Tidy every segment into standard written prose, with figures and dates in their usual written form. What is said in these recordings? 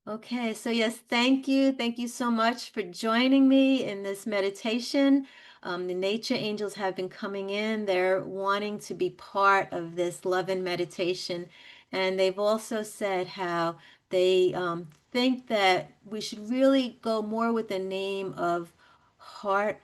Okay, so yes, thank you. Thank you so much for joining me in this meditation. The nature angels have been coming in. They're wanting to be part of this love and meditation. And they've also said how they think that we should really go more with the name of heart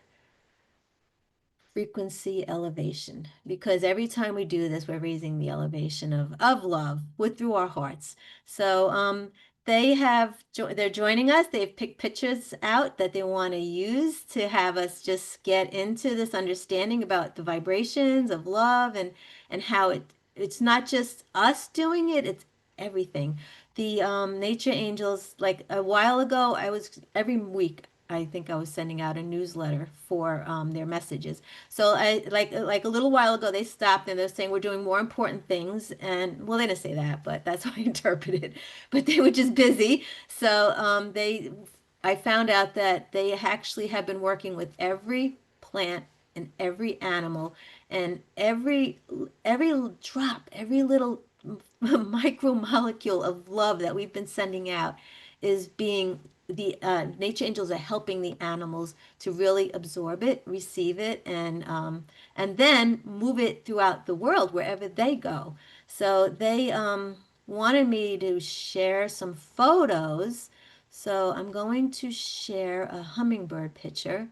frequency elevation, because every time we do this we're raising the elevation of love with through our hearts. So they're joining us. They've picked pictures out that they want to use to have us just get into this understanding about the vibrations of love, and how it's not just us doing it, it's everything. The nature angels, like a while ago, I was every week I think I was sending out a newsletter for their messages. So I like a little while ago they stopped and they're saying we're doing more important things, and well, they didn't say that, but that's how I interpreted it. But they were just busy. So they I found out that they actually have been working with every plant and every animal, and every drop, every little micromolecule of love that we've been sending out is being the nature angels are helping the animals to really absorb it, receive it, and then move it throughout the world wherever they go. So they wanted me to share some photos. So I'm going to share a hummingbird picture,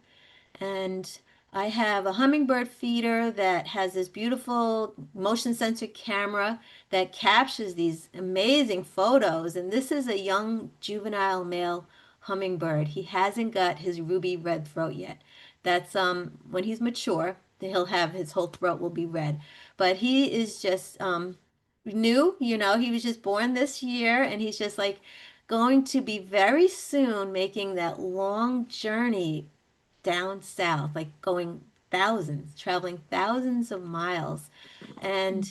and I have a hummingbird feeder that has this beautiful motion sensor camera that captures these amazing photos. And this is a young juvenile male hummingbird. He hasn't got his ruby red throat yet. That's when he's mature, he'll have his whole throat will be red. But he is just new, he was just born this year, and he's just like going to be very soon making that long journey down south, like going thousands, traveling thousands of miles. And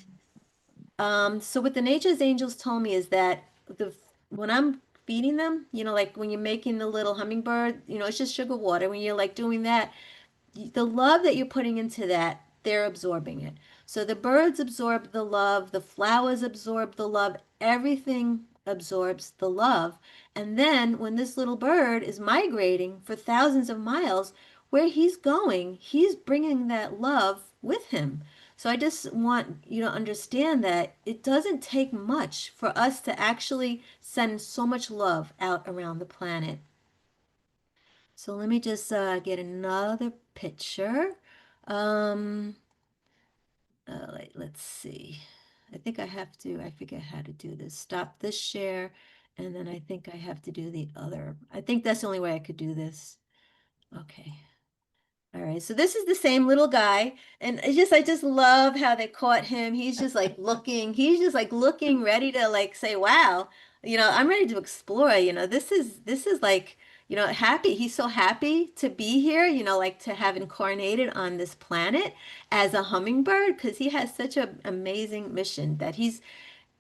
so what the nature's angels told me is that the when I'm feeding them, like when you're making the little hummingbird, it's just sugar water. When you're like doing that, the love that you're putting into that, they're absorbing it. So the birds absorb the love, the flowers absorb the love, everything absorbs the love. And then when this little bird is migrating for thousands of miles, where he's going, he's bringing that love with him. So I just want you to understand that it doesn't take much for us to actually send so much love out around the planet. So let me just get another picture. Um, let's see. I think I forget how to do this. Stop this share, and then I think I have to do the other. I think that's the only way I could do this. Okay. All right, so this is the same little guy, and I just love how they caught him. He's just like looking, ready to like say, "Wow, I'm ready to explore." This is like, happy. He's so happy to be here, like to have incarnated on this planet as a hummingbird, because he has such an amazing mission that he's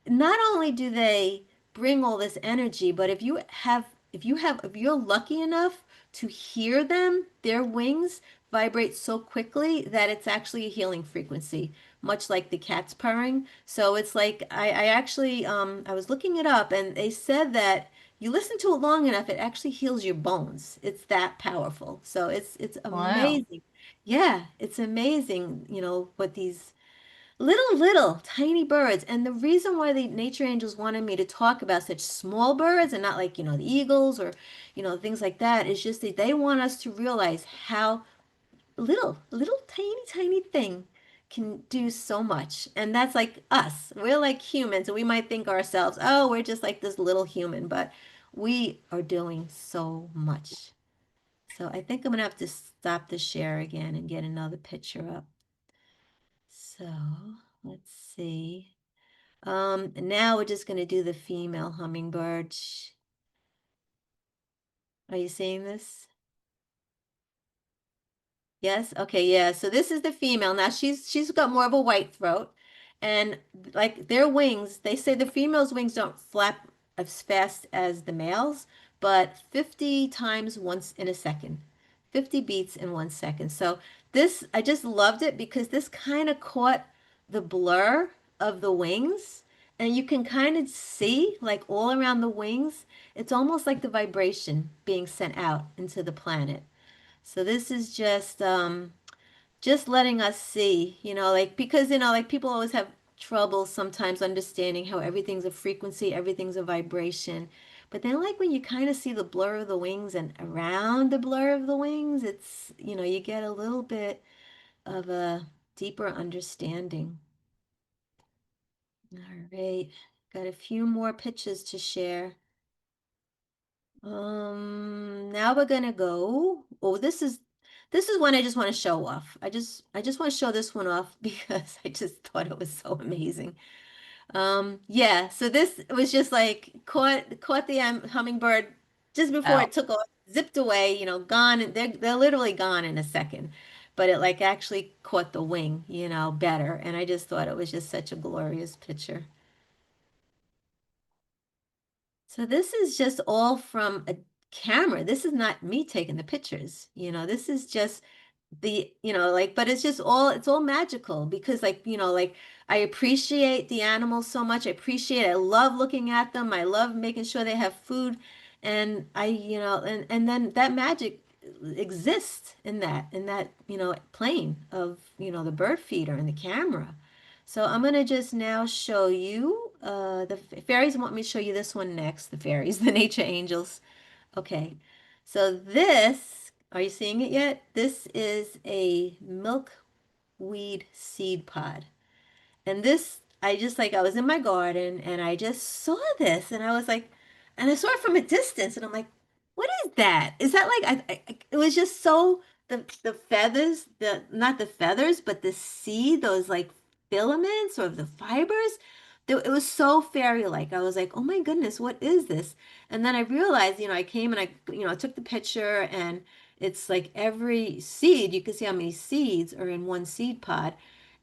not only do they bring all this energy, but if you're lucky enough to hear them, their wings vibrate so quickly that it's actually a healing frequency, much like the cat's purring. So it's like I actually I was looking it up, and they said that you listen to it long enough, it actually heals your bones. It's that powerful. So it's Wow. amazing. Yeah, it's amazing, what these little tiny birds. And the reason why the nature angels wanted me to talk about such small birds and not like, the eagles or, things like that is just that they want us to realize how little tiny thing can do so much. And that's like us. We're like humans, and we might think ourselves, oh, we're just like this little human, but we are doing so much. So I think I'm gonna have to stop the share again and get another picture up. So let's see. Now we're just going to do the female hummingbird. Are you seeing this? Yes? Okay, yeah. So this is the female. Now she's got more of a white throat, and like their wings, they say the female's wings don't flap as fast as the males, but 50 times once in a second. 50 beats in 1 second. So this I just loved it because this kind of caught the blur of the wings, And you can kind of see like all around the wings, it's almost like the vibration being sent out into the planet. So this is just letting us see, like because like people always have trouble sometimes understanding how everything's a frequency, everything's a vibration. But then like when you kind of see the blur of the wings and around the blur of the wings, it's, you get a little bit of a deeper understanding. All right. Got a few more pictures to share. Now we're gonna go. Oh, this is one I just want to show off. I just want to show this one off because I just thought it was so amazing. Yeah, so this was just like caught the hummingbird just before Oh, it took off, zipped away, gone, and they're literally gone in a second. But it like actually caught the wing, better. And I just thought it was just such a glorious picture. So this is just all from a camera. This is not me taking the pictures. This is just like, but it's all magical because like, like I appreciate the animals so much. I love looking at them. I love making sure they have food. And and then that magic exists in that, plane of, the bird feeder and the camera. So I'm gonna just now show you the fairies want me to show you this one next, the fairies, the nature angels. Okay. So this, are you seeing it yet? This is a milkweed seed pod. And this, I just like, I was in my garden and I just saw this and I was like, and I saw it from a distance and I'm like, what is that? Is that like, it was just so, the feathers, not the feathers, but the seed, those like filaments or the fibers, it was so fairy-like. I was like, oh my goodness, what is this? And then I realized, I came and I took the picture and it's like every seed, you can see how many seeds are in one seed pod.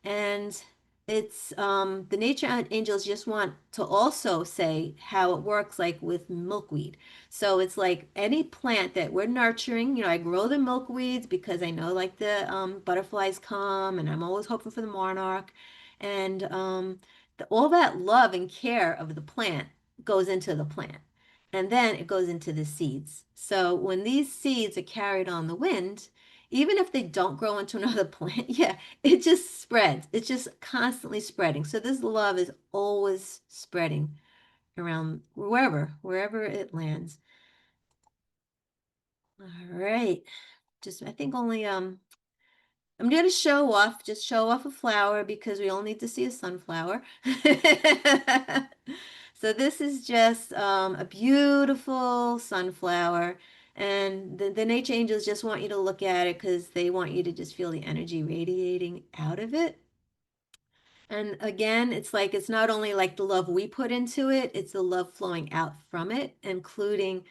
And it's the nature angels just want to also say how it works like with milkweed. So it's like any plant that we're nurturing, I grow the milkweeds because I know like the butterflies come and I'm always hoping for the monarch. And all that love and care of the plant goes into the plant. And then it goes into the seeds. So when these seeds are carried on the wind, even if they don't grow into another plant, yeah, it just spreads. It's just constantly spreading. So this love is always spreading around wherever it lands. All right. Just I think only I'm going to just show off a flower because we all need to see a sunflower. So this is just a beautiful sunflower. And the nature angels just want you to look at it because they want you to just feel the energy radiating out of it. And again, it's like it's not only like the love we put into it, it's the love flowing out from it, including,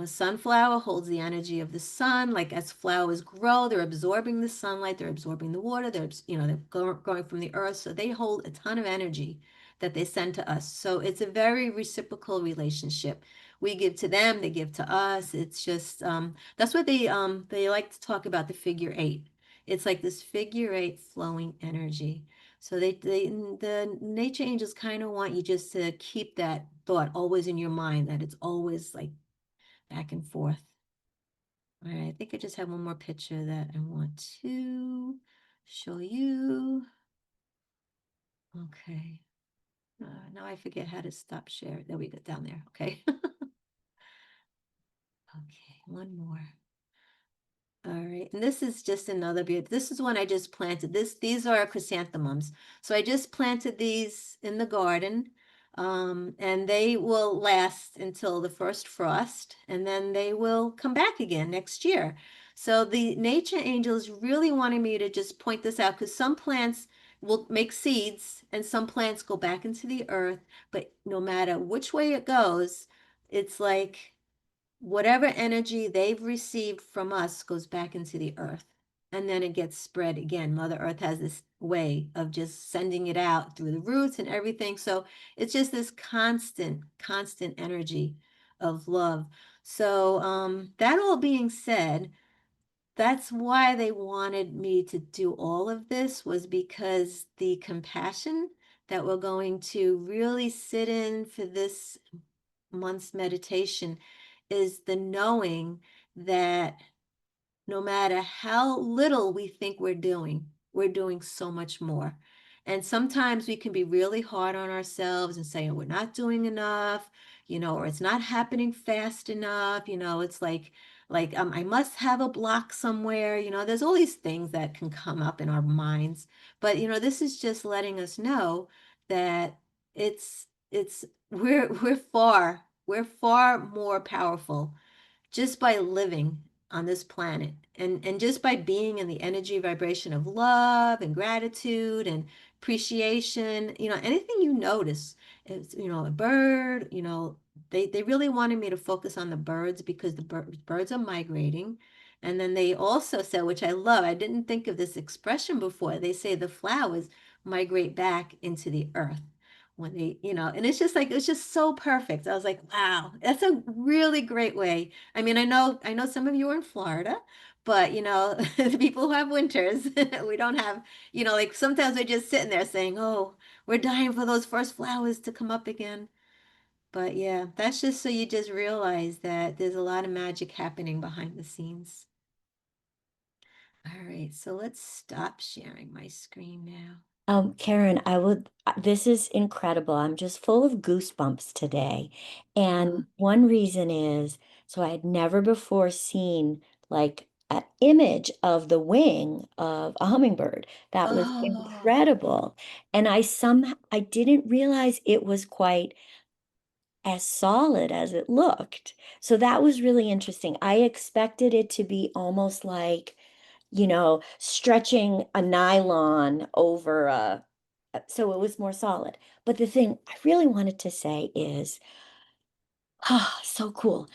sunflower holds the energy of the sun. Like as flowers grow, they're absorbing the sunlight, they're absorbing the water, they're growing from the earth. So they hold a ton of energy that they send to us. So it's a very reciprocal relationship. We give to them, they give to us. It's just that's what they like to talk about the figure eight. It's like this figure eight flowing energy. So the nature angels kind of want you just to keep that thought always in your mind that it's always like back and forth. All right, I think I just have one more picture that I want to show you. Okay. Now I forget how to stop share. There we go, down there. Okay. Okay, one more. All right, and this is just another beauty. This is one I just planted. These are chrysanthemums. So I just planted these in the garden, and they will last until the first frost, and then they will come back again next year. So the nature angels really wanted me to just point this out because some plants will make seeds and some plants go back into the earth, but no matter which way it goes, it's like whatever energy they've received from us goes back into the earth and then it gets spread again. Mother Earth has this way of just sending it out through the roots and everything. So it's just this constant energy of love. So that all being said, that's why they wanted me to do all of this was because the compassion that we're going to really sit in for this month's meditation is the knowing that no matter how little we think we're doing so much more. And sometimes we can be really hard on ourselves and saying we're not doing enough, or it's not happening fast enough. It's like I must have a block somewhere. There's all these things that can come up in our minds. But this is just letting us know that it's we're far more powerful just by living on this planet and just by being in the energy vibration of love and gratitude and appreciation. Anything you notice is, a bird. They really wanted me to focus on the birds because the birds are migrating. And then they also said, which I love, I didn't think of this expression before, they say the flowers migrate back into the earth when and it's just so perfect. I was like, wow, that's a really great way. I mean, I know some of you are in Florida, but the people who have winters, we don't have, like sometimes we're just sitting there saying, "Oh, we're dying for those first flowers to come up again." But yeah, that's just so you just realize that there's a lot of magic happening behind the scenes. All right, so let's stop sharing my screen now. Karen, this is incredible. I'm just full of goosebumps today. Oh, And one reason is, so I had never before seen like an image of the wing of a hummingbird. That was oh, incredible. And I didn't realize it was quite as solid as it looked. So that was really interesting. I expected it to be almost like, stretching a nylon over so it was more solid. But the thing I really wanted to say is, so cool.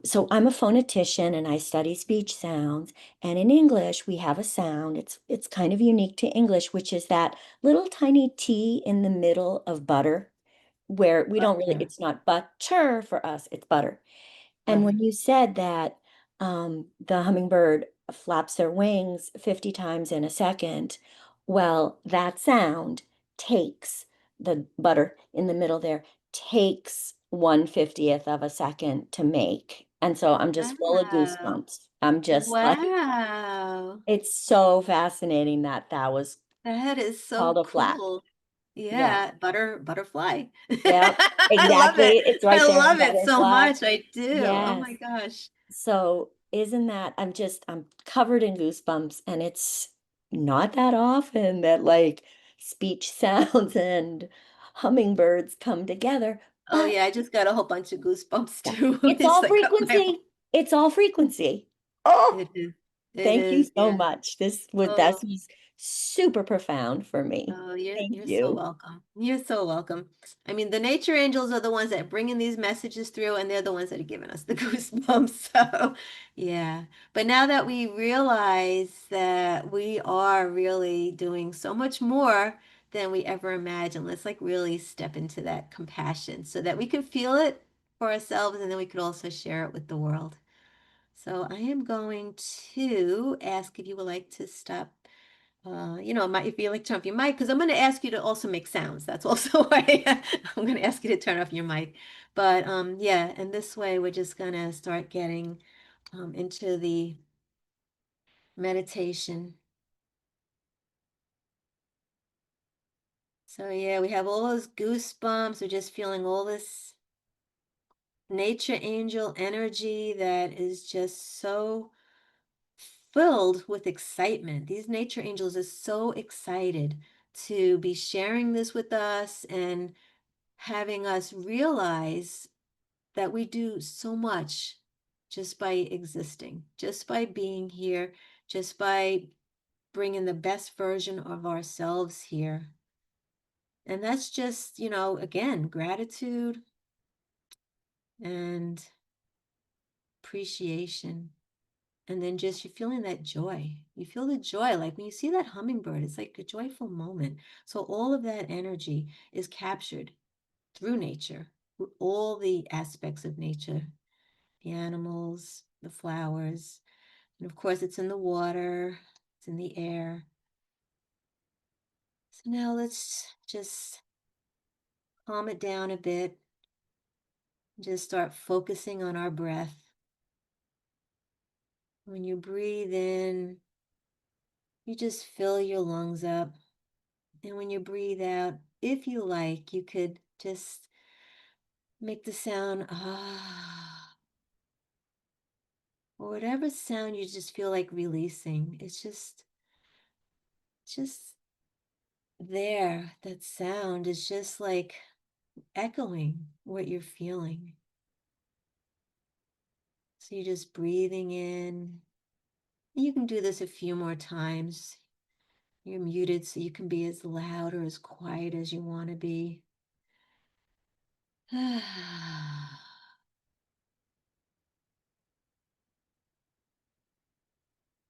So I'm a phonetician and I study speech sounds. And in English, we have a sound. It's kind of unique to English, which is that little tiny T in the middle of butter, where we don't really, butter, it's not butter for us, it's butter. And when butter. you said that the hummingbird flaps their wings 50 times in a second, well, that sound takes the butter in the middle there, takes 1/50th of a second to make. And so I'm just full of Wow. goosebumps. I'm just like, Wow. it's so fascinating that that was That is so called a flap. cool. Yeah. Yeah, butterfly. Yep. I love Exactly. it. It's I right there in love it so butterfly. much. I do. Oh Yes. my gosh. So isn't that I'm covered in goosebumps and it's not that often that like speech sounds and hummingbirds come together, Oh but yeah, I just got a whole bunch of goosebumps yeah, too. it's It's all like up my frequency. It's all frequency. Oh, it is. It thank you is, so yeah. much. That Oh. was super profound for me. Oh, you're Thank you're so you. welcome. You're so welcome. I mean, the nature angels are the ones that bring in these messages through, and they're the ones that are giving us the goosebumps. So, yeah. But now that we realize that we are really doing so much more than we ever imagined, let's like really step into that compassion so that we can feel it for ourselves and then we could also share it with the world. So, I am going to ask if you would like to stop if you like turn off your mic, because I'm going to ask you to also make sounds. That's also why I'm going to ask you to turn off your mic. But yeah, and this way we're just going to start getting into the meditation. So yeah, we have all those goosebumps. We're just feeling all this nature angel energy that is just so filled with excitement. These nature angels are so excited to be sharing this with us and having us realize that we do so much just by existing, just by being here, just by bringing the best version of ourselves here. And that's just, again, gratitude and appreciation. And then just you feeling that joy. You feel the joy. Like when you see that hummingbird, it's like a joyful moment. So all of that energy is captured through nature, through all the aspects of nature, the animals, the flowers, and of course it's in the water, it's in the air. So now let's just calm it down a bit. Just start focusing on our breath. When you breathe in, you just fill your lungs up. And when you breathe out, if you like, you could just make the sound ah, or whatever sound you just feel like releasing. It's just there. That sound is just like echoing what you're feeling. So you're just breathing in. You can do this a few more times. You're muted so you can be as loud or as quiet as you want to be.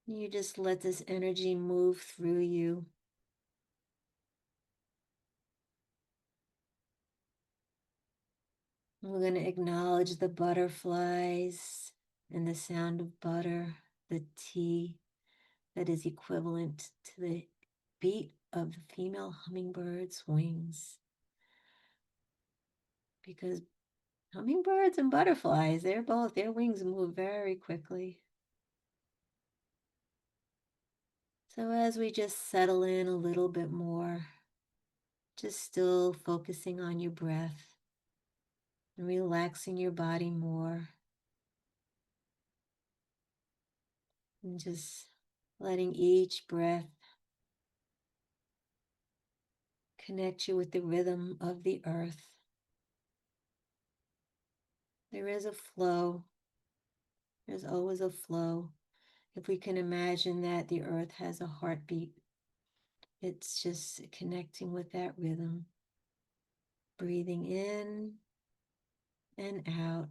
You just let this energy move through you. We're going to acknowledge the butterflies and the sound of butter, the tea that is equivalent to the beat of the female hummingbird's wings. Because hummingbirds and butterflies, their wings move very quickly. So as we just settle in a little bit more, just still focusing on your breath and relaxing your body more, and just letting each breath connect you with the rhythm of the earth. There is a flow. There's always a flow. If we can imagine that the earth has a heartbeat, it's just connecting with that rhythm, breathing in and out,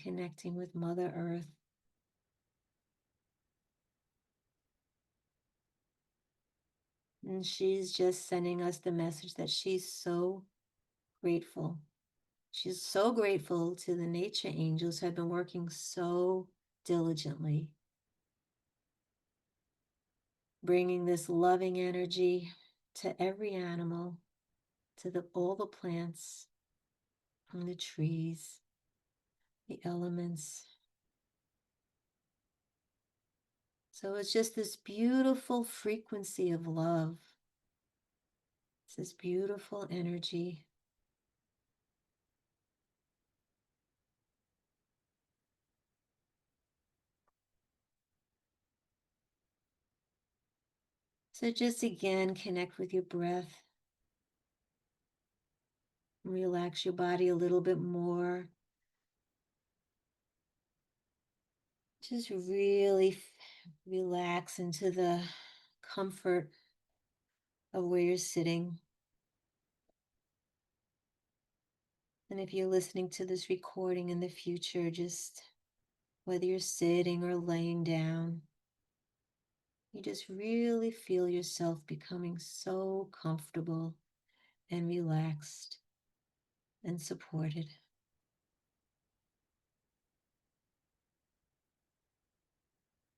connecting with Mother Earth. And she's just sending us the message that she's so grateful. She's so grateful to the nature angels who have been working so diligently, bringing this loving energy to every animal, to all the plants, from the trees, the elements. So it's just this beautiful frequency of love. It's this beautiful energy. So just again, connect with your breath. Relax your body a little bit more. Just really relax into the comfort of where you're sitting. And if you're listening to this recording in the future, just whether you're sitting or laying down, you just really feel yourself becoming so comfortable and relaxed and supported.